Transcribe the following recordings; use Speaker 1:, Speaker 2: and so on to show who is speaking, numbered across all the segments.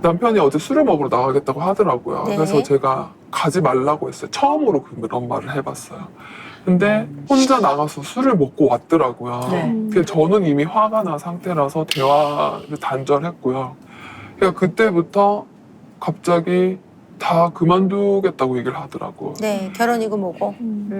Speaker 1: 남편이 어제 술을 먹으러 나가겠다고 하더라고요.
Speaker 2: 네.
Speaker 1: 그래서 제가 가지 말라고 했어요. 처음으로 그런 말을 해봤어요. 근데 혼자 나가서 술을 먹고 왔더라고요.
Speaker 3: 네.
Speaker 1: 근데 저는 이미 화가 난 상태라서 대화를 단절했고요. 그러니까 그때부터 갑자기 다 그만두겠다고 얘기를 하더라고.
Speaker 2: 네, 결혼이고 뭐고.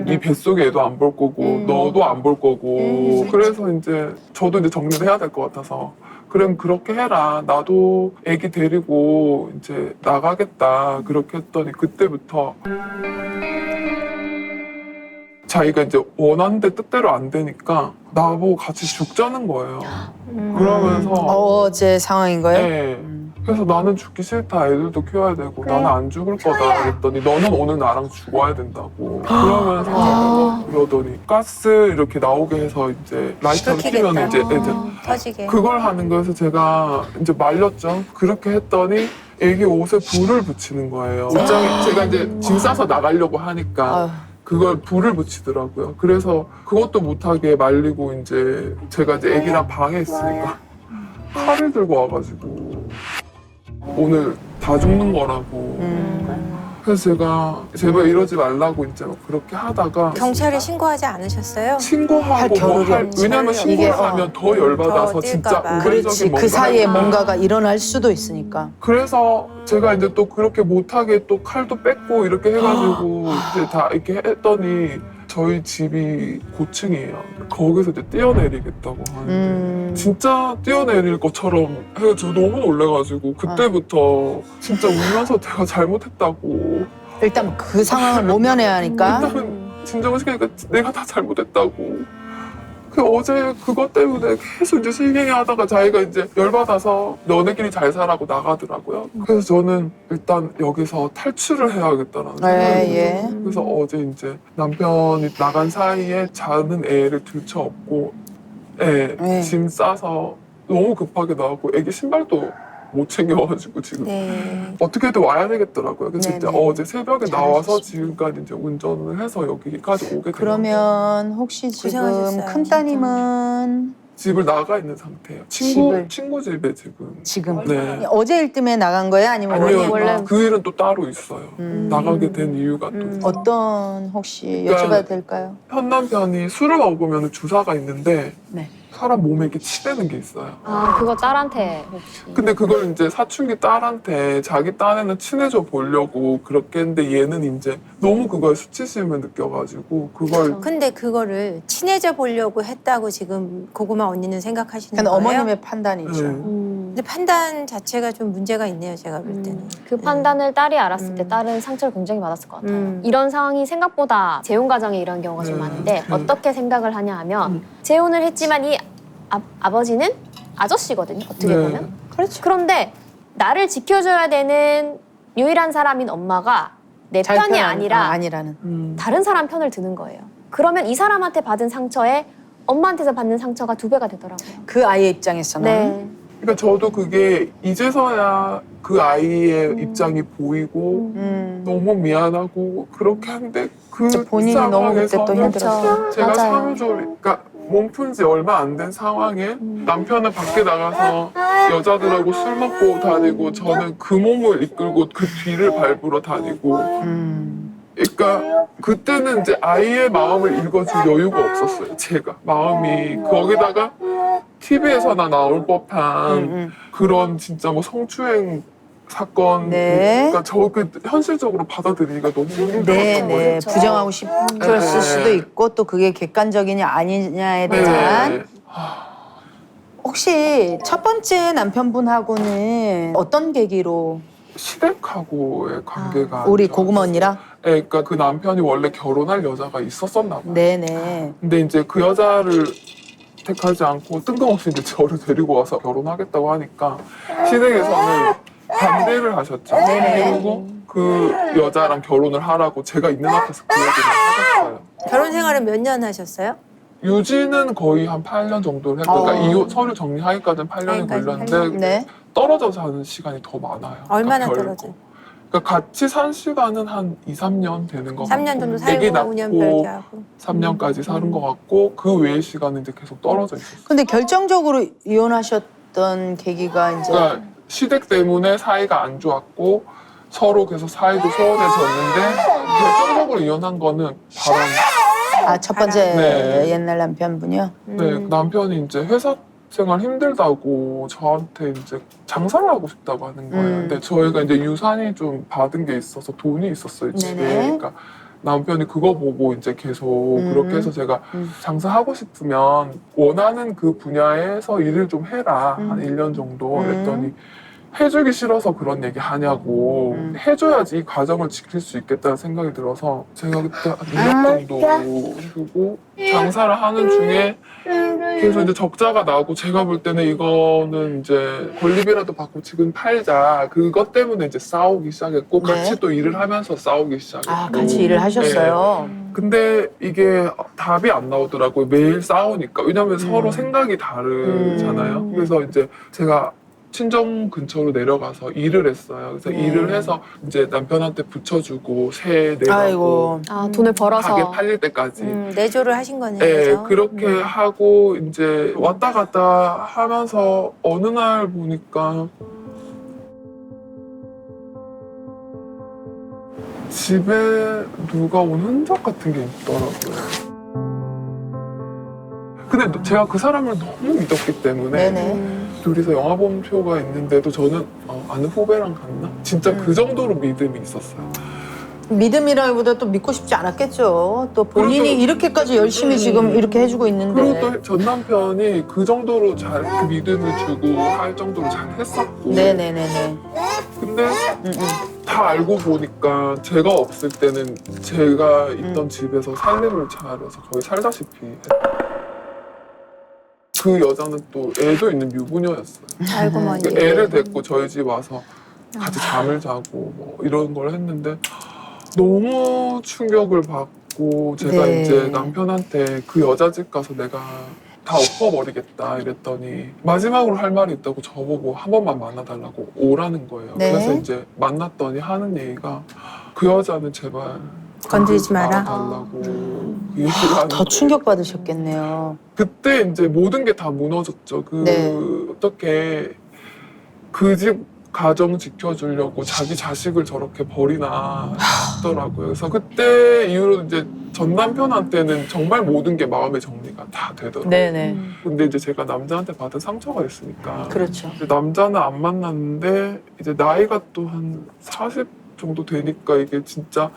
Speaker 1: 이 뱃속에 애도 안 볼 거고 너도 안 볼 거고 그래서 이제 저도 이제 정리를 해야 될 것 같아서 그럼 그렇게 해라. 나도 애기 데리고 이제 나가겠다. 그렇게 했더니 그때부터 자기가 이제 원하는데 뜻대로 안 되니까 나보고 같이 죽자는 거예요. 그러면서
Speaker 3: 어제 상황인 거예요?
Speaker 1: 네. 그래서 나는 죽기 싫다. 애들도 키워야 되고 나는 안 죽을 거다. 그랬더니 너는 오늘 나랑 죽어야 된다고. 그러면서 그러더니 가스 이렇게 나오게 해서 이제 라이터를 키면 이제
Speaker 2: 터지게.
Speaker 1: 그걸 하는 거여서 제가 이제 말렸죠. 그렇게 했더니 애기 옷에 불을 붙이는 거예요. 옷장에 제가 이제 짐 싸서 나가려고 하니까
Speaker 3: 아유.
Speaker 1: 그걸 불을 붙이더라고요. 그래서 그것도 못하게 말리고 이제 제가 이제 애기랑 방에 있으니까 칼을 들고 와가지고 오늘 다 죽는 거라고. 그래서 제가 제발 이러지 말라고 이제 막 그렇게 하다가
Speaker 2: 경찰에 신고하지 않으셨어요?
Speaker 1: 신고하고
Speaker 3: 겨를이 없지.
Speaker 1: 왜냐면
Speaker 2: 이게,
Speaker 1: 신고를 하면 더 열받아서
Speaker 2: 더
Speaker 1: 진짜
Speaker 2: 뛸까 봐.
Speaker 1: 우회적인
Speaker 3: 그렇지.
Speaker 1: 뭔가
Speaker 3: 그 사이에
Speaker 1: 할까 봐.
Speaker 3: 뭔가가 일어날 수도 있으니까.
Speaker 1: 그래서 제가 이제 또 그렇게 못하게 또 칼도 뺐고 이렇게 해가지고 이제 다 이렇게 했더니 저희 집이 고층이에요. 거기서 이제 뛰어내리겠다고 하는데 진짜 뛰어내릴 것처럼 해서 저 너무 놀래가지고 그때부터 진짜 울면서 내가 잘못했다고
Speaker 3: 일단 그 상황을 모면해야 하니까.
Speaker 1: 일단은 진정을 시키니까 내가 다 잘못했다고. 그 어제 그것 때문에 계속 이제 실갱이 하다가 자기가 이제 열받아서 너네끼리 잘 살라고 나가더라고요. 그래서 저는 일단 여기서 탈출을 해야겠다라는 생각이
Speaker 3: 예.
Speaker 1: 들어요. 그래서 어제 이제 남편이 나간 사이에 자는 애를 들쳐업고 짐 싸서 너무 급하게 나왔고 애기 신발도 못 챙겨가지고 지금
Speaker 2: 네.
Speaker 1: 어떻게든 와야 되겠더라고요. 그래서 이제
Speaker 3: 네네.
Speaker 1: 어제 새벽에 나와서 지금까지 이제 운전을 해서 여기까지 오게 되더라고요.
Speaker 3: 그러면 혹시 지금
Speaker 2: 고생하셨어요,
Speaker 3: 큰 따님은
Speaker 1: 집을 나가 있는 상태예요. 친구 집에 지금. 네.
Speaker 3: 어제 일 때문에 나간 거예요? 아니면
Speaker 1: 아니요,
Speaker 3: 원래
Speaker 1: 그 일은 또 따로 있어요. 나가게 된 이유가 또
Speaker 3: 어떤 혹시
Speaker 1: 그러니까
Speaker 3: 여쭤봐도 될까요?
Speaker 1: 현 남편이 술을 먹으면 주사가 있는데
Speaker 3: 네.
Speaker 1: 사람 몸에 이렇게 치대는 게 있어요.
Speaker 4: 아, 그거 딸한테 혹시.
Speaker 1: 근데 그걸 이제 사춘기 딸한테 자기 딴에는 친해져 보려고 그렇게 했는데 얘는 이제 너무 그거에 수치심을 느껴가지고 그걸
Speaker 2: 근데 그거를 친해져 보려고 했다고 지금 고구마 언니는 생각하시는
Speaker 3: 그냥
Speaker 2: 거예요?
Speaker 3: 어머님의 판단이죠.
Speaker 1: 네.
Speaker 2: 근데 판단 자체가 좀 문제가 있네요, 제가 볼 때는.
Speaker 4: 그 판단을 딸이 알았을 때 딸은 상처를 굉장히 받았을 것 같아요. 이런 상황이 생각보다 재혼 가정에 이런 경우가 좀
Speaker 1: 네.
Speaker 4: 많은데
Speaker 1: 네.
Speaker 4: 어떻게 생각을 하냐 하면 재혼을 했지만 이 아버지는 아저씨거든요. 어떻게
Speaker 1: 네.
Speaker 4: 보면. 그렇죠. 그런데 나를 지켜줘야 되는 유일한 사람인 엄마가 내 편이 아니라
Speaker 3: 아니라는.
Speaker 4: 다른 사람 편을 드는 거예요. 그러면 이 사람한테 받은 상처에 엄마한테서 받는 상처가 2배가 되더라고요.
Speaker 3: 그 아이의 입장에서는.
Speaker 4: 네.
Speaker 1: 그러니까 저도 그게 이제서야 그 아이의 입장이 보이고 너무 미안하고 그렇게 한데 그
Speaker 3: 진짜 본인이 너무 그때 또
Speaker 1: 상황에서는
Speaker 3: 힘들었어요.
Speaker 1: 제가
Speaker 4: 맞아요.
Speaker 1: 사무조리 그러니까 몸 푼 지 얼마 안 된 상황에 남편은 밖에 나가서 여자들하고 술 먹고 다니고 저는 그 몸을 이끌고 그 뒤를 밟으러 다니고 그러니까 그때는 이제 아이의 마음을 읽어줄 여유가 없었어요. 제가 마음이 거기다가 TV에서나 나올 법한 그런 진짜 뭐 성추행 사건
Speaker 3: 네.
Speaker 1: 그러니까 저 그 현실적으로 받아들이기가 너무 힘들었던
Speaker 3: 네,
Speaker 1: 거예요.
Speaker 3: 네. 부정하고 싶을
Speaker 1: 네.
Speaker 3: 수도 있고 또 그게 객관적이냐 아니냐에 대한.
Speaker 1: 네.
Speaker 3: 혹시 첫 번째 남편분하고는 어떤 계기로
Speaker 1: 시댁하고의 관계가
Speaker 3: 우리
Speaker 1: 안 좋았어요.
Speaker 3: 고구마 언니랑?
Speaker 1: 네, 그러니까 그 남편이 원래 결혼할 여자가 있었었나 봐요.
Speaker 3: 네네.
Speaker 1: 근데 이제 그 여자를 택하지 않고 뜬금없이 이제 저를 데리고 와서 결혼하겠다고 하니까 시댁에서는 반대를 하셨죠. 그리고 그 여자랑 결혼을 하라고 제가 있는 앞에서 그 얘기를 하셨어요.
Speaker 2: 결혼 생활은 몇 년 하셨어요?
Speaker 1: 유지는 거의 한 8년 정도를 했고, 그러니까 이혼 서류 정리하기까지는 8년이 걸렸는데
Speaker 3: 네.
Speaker 1: 떨어져 사는 시간이 더 많아요.
Speaker 2: 얼마나
Speaker 1: 그러니까
Speaker 2: 떨어져?
Speaker 1: 결국. 그러니까 같이 산 시간은 한 2, 3년 되는 것
Speaker 2: 3년 정도
Speaker 1: 같고 애기
Speaker 2: 살고 5년
Speaker 1: 낳고
Speaker 2: 별개하고.
Speaker 1: 3년까지 사는 것 같고 그 외의 시간은 이제 계속 떨어져 있었어요.
Speaker 3: 근데 결정적으로 이혼하셨던 계기가 이제
Speaker 1: 그러니까 시댁 때문에 사이가 안 좋았고 서로 계속 사이도 소원해졌는데 결정적으로 이혼한 거는 바람.
Speaker 3: 아, 첫 번째
Speaker 1: 네.
Speaker 3: 옛날 남편분이요?
Speaker 1: 네, 남편이 이제 회사 생활 힘들다고 저한테 이제 장사를 하고 싶다고 하는 거예요. 근데 저희가 이제 유산이 좀 받은 게 있어서 돈이 있었어요, 집에.
Speaker 3: 네네.
Speaker 1: 그러니까 남편이 그거 보고 이제 계속 그렇게 해서 제가 장사하고 싶으면 원하는 그 분야에서 일을 좀 해라. 한 1년 정도. 그랬더니 해주기 싫어서 그런 얘기 하냐고. 해줘야지 이 과정을 지킬 수 있겠다는 생각이 들어서 제가 그때 한 2년 정도 해주고 장사를 하는 중에 계속 이제 적자가 나고 제가 볼 때는 이거는 이제 권리비라도 받고 지금 팔자. 그것 때문에 이제 싸우기 시작했고
Speaker 3: 네.
Speaker 1: 같이 또 일을 하면서 싸우기 시작했고.
Speaker 3: 아, 같이 일을 하셨어요?
Speaker 1: 근데 이게 답이 안 나오더라고요. 매일 싸우니까. 왜냐면 서로 생각이 다르잖아요. 그래서 이제 제가 친정 근처로 내려가서 일을 했어요. 그래서 일을 해서 이제 남편한테 붙여주고 세 내라고
Speaker 3: 아이고.
Speaker 4: 아, 돈을 벌어서.
Speaker 1: 가게 팔릴 때까지.
Speaker 2: 내조를 하신 거네요.
Speaker 1: 네,
Speaker 2: 그죠?
Speaker 1: 그렇게 하고 이제 왔다 갔다 하면서 어느 날 보니까 집에 누가 온 흔적 같은 게 있더라고요. 근데 제가 그 사람을 너무 믿었기 때문에
Speaker 3: 네네.
Speaker 1: 둘이서 영화보험표가 있는데도 저는 아는 후배랑 갔나? 진짜 그 정도로 믿음이 있었어요.
Speaker 3: 믿음이라기보다 또 믿고 싶지 않았겠죠. 또 본인이
Speaker 1: 그래도-
Speaker 3: 이렇게까지 열심히 지금 이렇게 해주고
Speaker 1: 그리고
Speaker 3: 있는데.
Speaker 1: 또 전 남편이 그 정도로 잘 그 믿음을 주고 할 정도로 잘 했었고
Speaker 3: 네네네네.
Speaker 1: 근데 다 알고 보니까 제가 없을 때는 제가 있던 집에서 살림을 차려서 거의 살다시피 그 여자는 또 애도 있는 유부녀였어요.
Speaker 2: 알고 보니.
Speaker 1: 그 애를 데리고 저희 집 와서 같이 잠을 자고 뭐 이런 걸 했는데 너무 충격을 받고 제가
Speaker 3: 네.
Speaker 1: 이제 남편한테 그 여자 집 가서 내가 다 엎어버리겠다 이랬더니 마지막으로 할 말이 있다고 저보고 한 번만 만나달라고 오라는 거예요.
Speaker 3: 네.
Speaker 1: 그래서 이제 만났더니 하는 얘기가 그 여자는 제발
Speaker 2: 건드리지 마라.
Speaker 1: 달라고 그 얘기를 하는
Speaker 3: 더
Speaker 1: 거예요.
Speaker 3: 충격받으셨겠네요.
Speaker 1: 그때 이제 모든 게 다 무너졌죠.
Speaker 3: 네.
Speaker 1: 어떻게 그 집 가정 지켜주려고 자기 자식을 저렇게 버리나 싶더라고요. 그래서 그때 이후로 이제 전 남편한테는 정말 모든 게 마음의 정리가 다 되더라고요.
Speaker 3: 네네.
Speaker 1: 근데 이제 제가 남자한테 받은 상처가 있으니까
Speaker 3: 그렇죠.
Speaker 1: 이제 남자는 안 만났는데 이제 나이가 또 한 40 정도 되니까 이게 진짜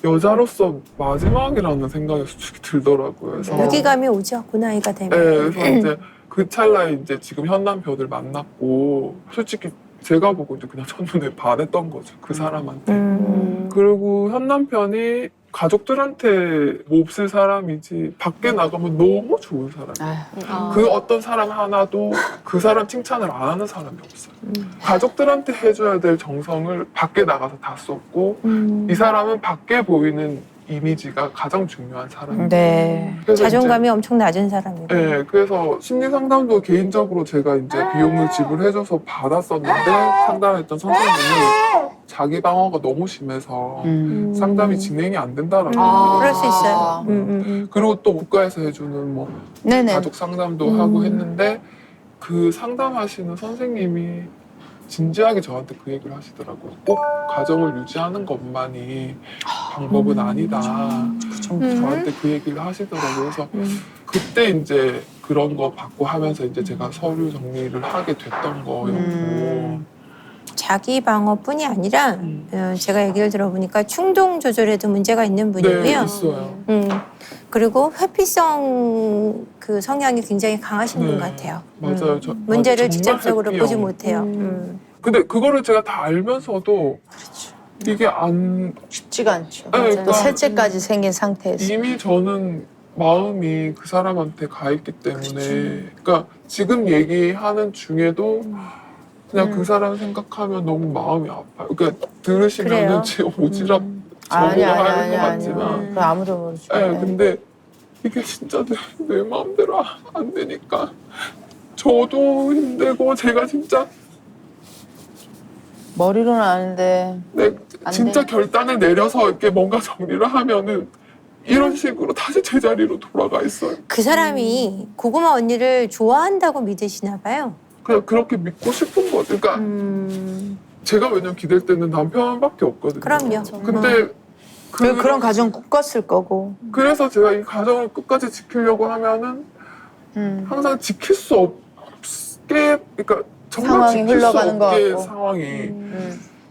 Speaker 1: 여자로서 마지막이라는 생각이 솔직히 들더라고요. 그래서
Speaker 2: 무기감이 오죠. 그 나이가 되면.
Speaker 1: 네, 그래서 이제 그 찰나에 이제 지금 현 남편을 만났고 솔직히 제가 보고 이제 그냥 첫눈에 반했던 거죠. 그 사람한테. 그리고 현 남편이 가족들한테 몹쓸 사람이지 밖에 나가면 너무 좋은 사람이에요.
Speaker 3: 아휴.
Speaker 1: 그 어떤 사람 하나도 그 사람 칭찬을 안 하는 사람이 없어요. 가족들한테 해줘야 될 정성을 밖에 나가서 다 쏟고 이 사람은 밖에 보이는 이미지가 가장 중요한 사람이에요.
Speaker 3: 네.
Speaker 1: 그래서
Speaker 2: 자존감이 엄청 낮은 사람이고.
Speaker 1: 네, 그래서 심리 상담도 개인적으로 제가 이제 비용을 지불해줘서 받았었는데 상담했던 선생님이 자기 방어가 너무 심해서 상담이 진행이 안 된다라고.
Speaker 2: 그럴 수 있어요.
Speaker 1: 그리고 또 국가에서 해주는 뭐
Speaker 3: 네네.
Speaker 1: 가족 상담도 하고 했는데 그 상담하시는 선생님이 진지하게 저한테 그 얘기를 하시더라고요. 꼭 가정을 유지하는 것만이 방법은 아니다. 저한테 그 얘기를 하시더라고요. 그래서 그때 이제 그런 거 받고 하면서 이제 제가 서류 정리를 하게 됐던 거였고.
Speaker 2: 자기 방어뿐이 아니라 제가 얘기를 들어보니까 충동 조절에도 문제가 있는
Speaker 1: 네,
Speaker 2: 분이고요.
Speaker 1: 있어요.
Speaker 2: 그리고 회피성 그 성향이 굉장히 강하신 분
Speaker 1: 네,
Speaker 2: 같아요.
Speaker 1: 맞아요.
Speaker 2: 문제를
Speaker 1: 정말
Speaker 2: 직접적으로
Speaker 1: 해피형.
Speaker 2: 보지 못해요.
Speaker 1: 근데 그거를 제가 다 알면서도 이게 안
Speaker 3: 쉽지가 않죠.
Speaker 1: 네, 그러니까
Speaker 3: 셋째까지 생긴 상태에서.
Speaker 1: 이미 저는 마음이 그 사람한테 가 있기 때문에 그러니까 지금 얘기하는 중에도 그냥 그 사람 생각하면 너무 마음이 아파요. 그러니까 들으시면은
Speaker 2: 그래요?
Speaker 1: 지금 오지랖
Speaker 3: 아니야,
Speaker 1: 저보고
Speaker 3: 아니야,
Speaker 1: 하는
Speaker 3: 아니야,
Speaker 1: 것
Speaker 3: 아니야.
Speaker 1: 같지만
Speaker 3: 그거 아무도 모르죠.
Speaker 1: 네, 근데 이게 진짜 내 마음대로 안 되니까 저도 힘들고 제가 진짜
Speaker 3: 머리로는 아는데. 안
Speaker 1: 진짜
Speaker 3: 돼.
Speaker 1: 결단을 내려서 이렇게 뭔가 정리를 하면은 이런 식으로 다시 제자리로 돌아가 있어요.
Speaker 2: 그 사람이 고구마 언니를 좋아한다고 믿으시나 봐요.
Speaker 1: 그냥 그렇게 믿고 싶은 거죠. 그러니까 제가 왜냐면 기댈 때는 남편밖에 없거든요.
Speaker 2: 그럼요.
Speaker 1: 근데
Speaker 3: 그런 가정 꿈꿨을 거고.
Speaker 1: 그래서 제가 이 가정을 끝까지 지키려고 하면은 항상 지킬 수 없게, 그러니까 정말
Speaker 3: 상황이
Speaker 1: 지킬 수
Speaker 3: 흘러가는 것
Speaker 1: 없게
Speaker 3: 같고.
Speaker 1: 상황이.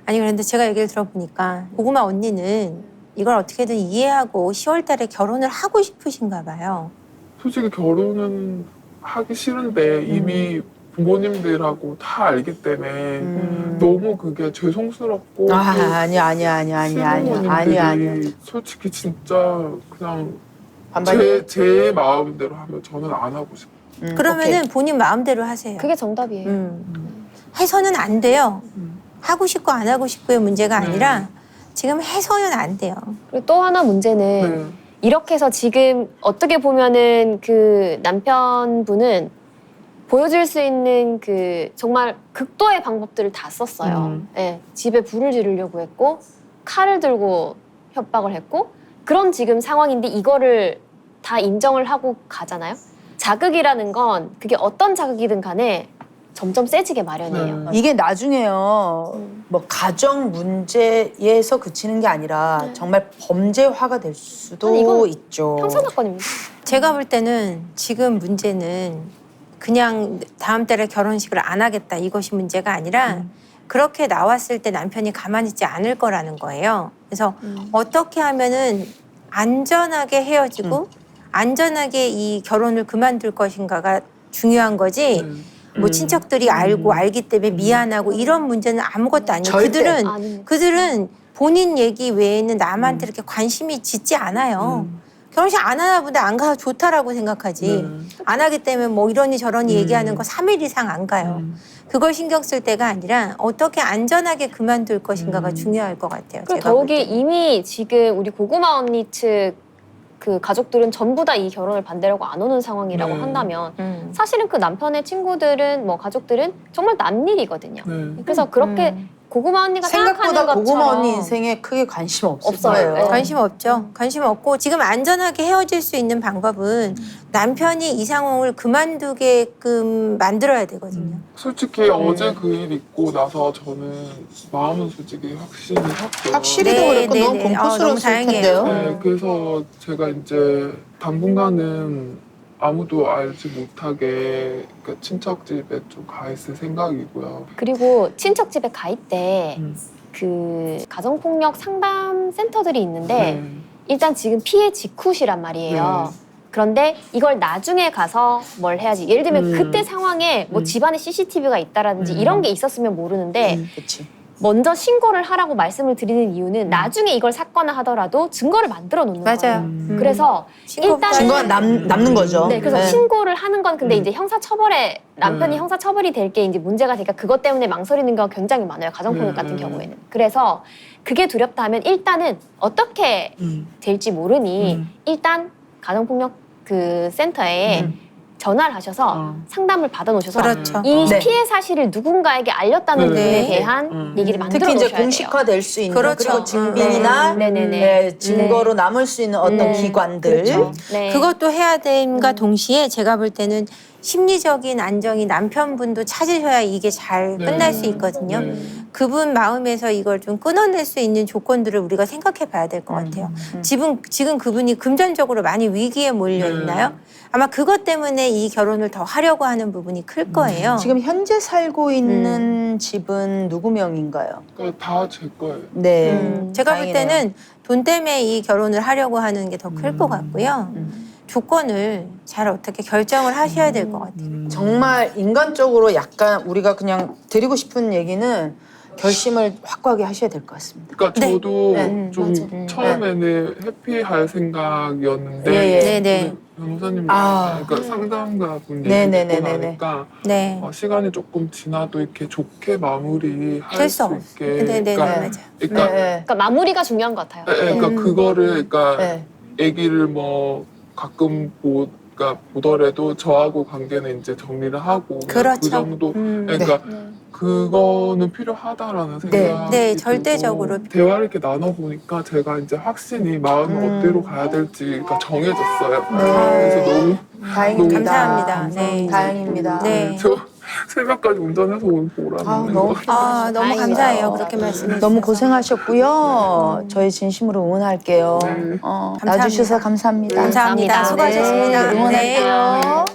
Speaker 2: 아니 그런데 제가 얘기를 들어보니까 고구마 언니는 이걸 어떻게든 이해하고 10월 달에 결혼을 하고 싶으신가 봐요.
Speaker 1: 솔직히 결혼은 하기 싫은데 이미 부모님들하고 다 알기 때문에 너무 그게 죄송스럽고 또
Speaker 3: 아니야.
Speaker 1: 시부모님들이 솔직히 진짜 그냥
Speaker 3: 반반이.
Speaker 1: 제 마음대로 하면 저는 안 하고 싶어요.
Speaker 2: 그러면은 본인 마음대로 하세요.
Speaker 4: 그게 정답이에요.
Speaker 2: 해서는 안 돼요. 하고 싶고 안 하고 싶고의 문제가 아니라 지금 해서는 안 돼요.
Speaker 4: 그리고 또 하나 문제는
Speaker 1: 네.
Speaker 4: 이렇게 해서 지금 어떻게 보면은 그 남편분은 보여줄 수 있는 그 정말 극도의 방법들을 다 썼어요. 예, 집에 불을 지르려고 했고 칼을 들고 협박을 했고 그런 지금 상황인데 이거를 다 인정을 하고 가잖아요. 자극이라는 건 그게 어떤 자극이든 간에 점점 세지게 마련이에요.
Speaker 1: 네.
Speaker 3: 이게 나중에요. 뭐 가정 문제에서 그치는 게 아니라 정말 범죄화가 될 수도
Speaker 4: 아니, 이건
Speaker 3: 있죠.
Speaker 4: 형사사건입니다.
Speaker 2: 제가 볼 때는 지금 문제는 그냥 다음 달에 결혼식을 안 하겠다 이것이 문제가 아니라 그렇게 나왔을 때 남편이 가만히 있지 않을 거라는 거예요. 그래서 어떻게 하면은 안전하게 헤어지고 안전하게 이 결혼을 그만둘 것인가가 중요한 거지. 뭐 친척들이 알고 알기 때문에 미안하고 이런 문제는 아무것도 아니에요.
Speaker 3: 절대.
Speaker 4: 아닙니다.
Speaker 2: 그들은 본인 얘기 외에는 남한테 이렇게 관심이 짙지 않아요. 결혼식 안 하나 보다 안 가서 좋다라고 생각하지. 안 하기 때문에 뭐 이러니 저러니 얘기하는 거 3일 이상 안 가요. 그걸 신경 쓸 때가 아니라 어떻게 안전하게 그만둘 것인가가 중요할 것 같아요.
Speaker 4: 그리고
Speaker 2: 제가 볼
Speaker 4: 더욱이
Speaker 2: 때는.
Speaker 4: 이미 지금 우리 고구마 언니 측 그 가족들은 전부 다 이 결혼을 반대라고 안 오는 상황이라고
Speaker 1: 네.
Speaker 4: 한다면 사실은 그 남편의 친구들은 뭐 가족들은 정말 남일이거든요.
Speaker 1: 네.
Speaker 4: 그래서 그렇게 고구마 언니가
Speaker 3: 생각보다
Speaker 4: 생각하는
Speaker 3: 고구마
Speaker 4: 것처럼
Speaker 3: 언니 인생에 크게 관심 없을
Speaker 4: 없어요.
Speaker 3: 거예요.
Speaker 4: 네.
Speaker 2: 관심 없죠. 관심 없고 지금 안전하게 헤어질 수 있는 방법은 남편이 이 상황을 그만두게끔 만들어야 되거든요.
Speaker 1: 솔직히 어제 그 일 있고 나서 저는 마음은 솔직히 확신이 샀어요.
Speaker 3: 확실히도
Speaker 2: 네,
Speaker 3: 그랬고
Speaker 2: 네,
Speaker 3: 너무
Speaker 2: 네. 너무
Speaker 3: 공포스러웠을
Speaker 2: 다행이에요.
Speaker 3: 텐데요.
Speaker 1: 네, 그래서 제가 이제 당분간은 아무도 알지 못하게 그러니까 친척 집에 좀 가 있을 생각이고요.
Speaker 4: 그리고 친척 집에 가 있대
Speaker 1: 음.
Speaker 4: 그 가정폭력 상담 센터들이 있는데
Speaker 1: 네.
Speaker 4: 일단 지금 피해 직후시란 말이에요. 그런데 이걸 나중에 가서 뭘 해야지. 예를 들면 그때 상황에 뭐 집안에 CCTV가 있다라든지 이런 게 있었으면 모르는데
Speaker 3: 그렇지.
Speaker 4: 먼저 신고를 하라고 말씀을 드리는 이유는 나중에 이걸 사건을 하더라도 증거를 만들어 놓는
Speaker 2: 맞아요.
Speaker 4: 거예요. 그래서 일단
Speaker 3: 증거가 남는 거죠.
Speaker 4: 네, 그래서 신고를 하는 건 근데 이제 형사처벌에 남편이 형사처벌이 될 게 이제 문제가 되니까 그것 때문에 망설이는 경우가 굉장히 많아요. 가정폭력 같은 경우에는. 그래서 그게 두렵다 하면 일단은 어떻게 될지 모르니 일단 가정폭력 그 센터에 전화를 하셔서 상담을 받아 놓으셔서
Speaker 2: 그렇죠.
Speaker 4: 이
Speaker 3: 네.
Speaker 4: 피해 사실을 누군가에게 알렸다는
Speaker 1: 네.
Speaker 4: 부분에 대한 얘기를 만들어
Speaker 3: 특히 이제
Speaker 4: 놓으셔야 돼요.
Speaker 3: 공식화될 수 있는
Speaker 2: 그렇죠.
Speaker 3: 그리고 증빙이나
Speaker 4: 네네네.
Speaker 3: 증거로 남을 수 있는 어떤 기관들.
Speaker 4: 그렇죠. 네.
Speaker 2: 그것도 해야 됨과 동시에 제가 볼 때는 심리적인 안정이 남편분도 찾으셔야 이게 잘
Speaker 1: 네.
Speaker 2: 끝날 수 있거든요.
Speaker 1: 네.
Speaker 2: 그분 마음에서 이걸 좀 끊어낼 수 있는 조건들을 우리가 생각해 봐야 될 것 같아요. 지금 그분이 금전적으로 많이 위기에 몰려 있나요? 아마 그것 때문에 이 결혼을 더 하려고 하는 부분이 클 거예요.
Speaker 3: 지금 현재 살고 있는 집은 누구 명인가요?
Speaker 1: 그러니까 다 제 거예요.
Speaker 3: 네.
Speaker 2: 제가 볼
Speaker 3: 다행이네요.
Speaker 2: 때는 돈 때문에 이 결혼을 하려고 하는 게 더 클 것 같고요. 조건을 잘 어떻게 결정을 하셔야 될 것 같아요.
Speaker 3: 정말 인간적으로 약간 우리가 그냥 드리고 싶은 얘기는 결심을 확고하게 하셔야 될 것 같습니다.
Speaker 1: 그러니까
Speaker 2: 네.
Speaker 1: 저도 좀
Speaker 2: 맞아요.
Speaker 1: 처음에는 회피할 생각이었는데
Speaker 3: 예.
Speaker 2: 네.
Speaker 1: 변호사님
Speaker 3: 아.
Speaker 1: 그러니까 상담가분 얘기
Speaker 3: 네네네네네.
Speaker 1: 듣고 나니까
Speaker 2: 네.
Speaker 1: 시간이 조금 지나도 이렇게 좋게 마무리할
Speaker 2: 될 수
Speaker 1: 수
Speaker 2: 없.
Speaker 1: 있게
Speaker 2: 네네
Speaker 1: 그러니까,
Speaker 2: 맞아요.
Speaker 1: 그러니까,
Speaker 3: 네.
Speaker 4: 그러니까 마무리가 중요한 것 같아요.
Speaker 1: 그러니까 그거를 그러니까
Speaker 3: 네.
Speaker 1: 애기를 뭐 가끔 그러니까 보더라도 저하고 관계는 이제 정리를 하고 그냥
Speaker 2: 그렇죠.
Speaker 1: 그 정도 그러니까 그거는 필요하다라는 생각이
Speaker 2: 네,
Speaker 1: 들고
Speaker 2: 절대적으로.
Speaker 1: 대화를 이렇게 나눠보니까 제가 이제 확신이 마음이 어디로 가야 될지가 정해졌어요. 그래서 너무
Speaker 3: 다행입니다.
Speaker 2: 감사합니다. 네.
Speaker 3: 다행입니다.
Speaker 2: 네.
Speaker 1: 새벽까지 운전해서 오라는
Speaker 3: 아, 너무
Speaker 1: 거.
Speaker 2: 아, 너무
Speaker 4: 다행이다.
Speaker 2: 감사해요. 그렇게 말씀해 주셔서.
Speaker 3: 너무 고생하셨고요. 저희 진심으로 응원할게요.
Speaker 1: 네.
Speaker 3: 나와주셔서 감사합니다.
Speaker 2: 감사합니다.
Speaker 4: 감사합니다.
Speaker 2: 수고하셨습니다.
Speaker 3: 네, 응원할게요.